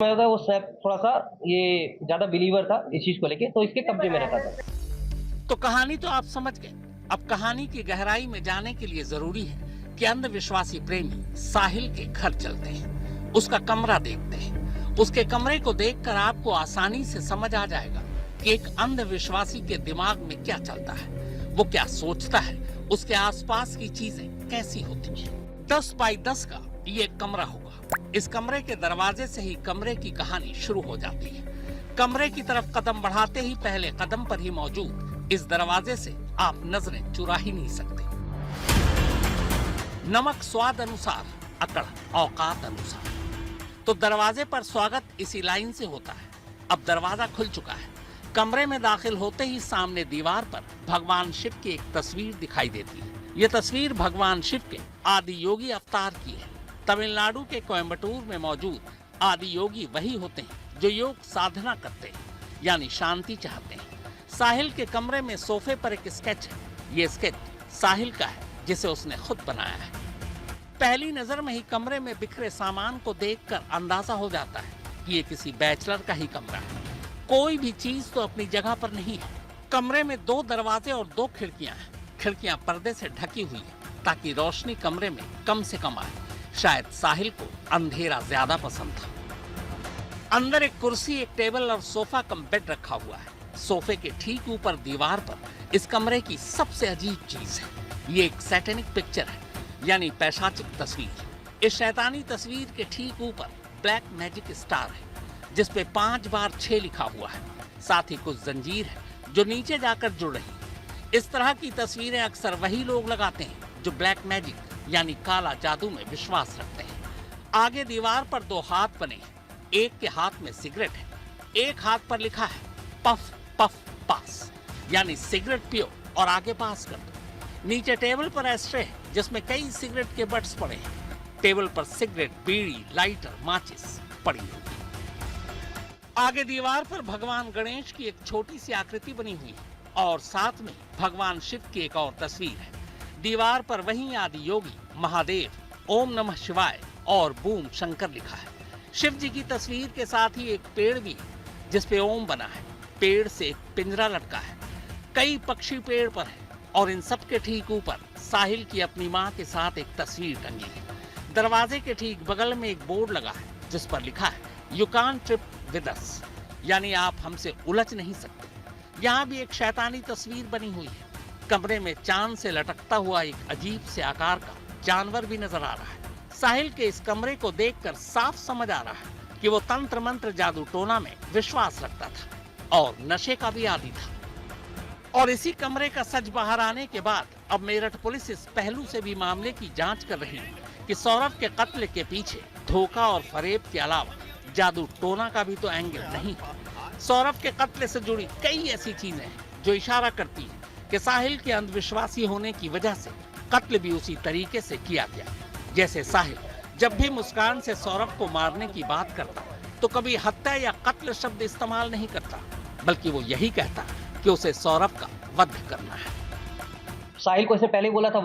मैं था वो सैफ थोड़ा सा ये ज्यादा बिलीवर था इस चीज को लेके, तो इसके कब्जे में रहता था। तो कहानी तो आप समझ गए। अब कहानी की गहराई में जाने के लिए जरूरी है कि अंधविश्वासी प्रेमी साहिल के घर चलते हैं, उसका कमरा देखते हैं। उसके कमरे को देखकर आपको आसानी से समझ आ जाएगा कि एक अंधविश्वासी के दिमाग में क्या चलता है, वो क्या सोचता है, उसके आसपास की चीजें कैसी होती हैं। 10 बाई 10 का ये एक कमरा होगा। इस कमरे के दरवाजे से ही कमरे की कहानी शुरू हो जाती है। कमरे की तरफ कदम बढ़ाते ही पहले कदम पर ही मौजूद इस दरवाजे से आप नजरें चुरा ही नहीं सकते। नमक स्वाद अनुसार, अकड़ औकात अनुसार। तो दरवाजे पर स्वागत इसी लाइन से होता है। अब दरवाजा खुल चुका है। कमरे में दाखिल होते ही सामने दीवार पर भगवान शिव की एक तस्वीर दिखाई देती है। यह तस्वीर भगवान शिव के आदि योगी अवतार की है। तमिलनाडु के कोयम्बटूर में मौजूद आदि योगी वही होते हैं जो योग साधना करते हैं, यानी शांति चाहते हैं। साहिल के कमरे में सोफे पर एक स्केच है। ये स्केच साहिल का है, जिसे उसने खुद बनाया है। पहली नजर में ही कमरे में बिखरे सामान को देखकर अंदाजा हो जाता है कि ये किसी बैचलर का ही कमरा है। कोई भी चीज तो अपनी जगह पर नहीं है। कमरे में 2 दरवाजे और 2 खिड़कियां हैं। खिड़कियां पर्दे से ढकी हुई है ताकि रोशनी कमरे में कम से कम आए। शायद साहिल को अंधेरा ज्यादा पसंद था। अंदर एक कुर्सी, एक टेबल और सोफा कम बेड रखा हुआ है। सोफे के ठीक ऊपर दीवार पर इस कमरे की सबसे अजीब चीज है। ये एक सैटेनिक पिक्चर है, यानी पैशाचिक तस्वीर। इस शैतानी तस्वीर के ठीक ऊपर ब्लैक मैजिक स्टार है, जिस पे 5 बार 6 लिखा हुआ है। साथ ही कुछ जंजीर है जो नीचे जाकर जुड़ रही है। इस तरह की तस्वीरें अक्सर वही लोग लगाते हैं जो ब्लैक मैजिक यानी काला जादू में विश्वास रखते हैं। आगे दीवार पर 2 हाथ बने हैं। एक के हाथ में सिगरेट है, एक हाथ पर लिखा है पफ पफ पास, यानी सिगरेट पियो और आगे पास कर दो। नीचे टेबल पर एस्ट्रे है जिसमें कई सिगरेट के बट्स पड़े हैं। टेबल पर सिगरेट, बीड़ी, लाइटर, माचिस पड़ी होगी। आगे दीवार पर भगवान गणेश की एक छोटी सी आकृति बनी हुई है और साथ में भगवान शिव की एक और तस्वीर है। दीवार पर वहीं आदि योगी, महादेव, ओम नमः शिवाय और बूम शंकर लिखा है। शिव जी की तस्वीर के साथ ही एक पेड़ भी है जिसपे ओम बना है। पेड़ से एक पिंजरा लटका है। कई पक्षी पेड़ पर है और इन सब के ठीक ऊपर साहिल की अपनी माँ के साथ एक तस्वीर टंगी है। दरवाजे के ठीक बगल में एक बोर्ड लगा है जिस पर लिखा है you can't trip with us, यानी आप हमसे उलझ नहीं सकते। यहाँ भी एक शैतानी तस्वीर बनी हुई है। कमरे में चांद से लटकता हुआ एक अजीब से आकार का जानवर भी नजर आ रहा है। साहिल के इस कमरे को देखकर साफ समझ आ रहा है कि वो तंत्र मंत्र जादू टोना में विश्वास रखता था और नशे का भी आदी था। और इसी कमरे का सच बाहर आने के बाद अब मेरठ पुलिस इस पहलू से भी मामले की जांच कर रही है कि सौरभ के कत्ल के पीछे धोखा और फरेब के अलावा जादू टोना का भी तो एंगल नहीं है। सौरभ के कत्ल से जुड़ी कई ऐसी चीजें हैं जो इशारा करती है कि साहिल के अंधविश्वासी होने की वजह से कत्ल भी उसी तरीके से किया गया। जैसे साहिल जब भी मुस्कान से सौरभ को मारने की बात करता तो कभी हत्या या कत्ल शब्द इस्तेमाल नहीं करता, बल्कि वो यही कहता कि उसे सौरभ का वध करना है। साहिल को इससे पहले बोला था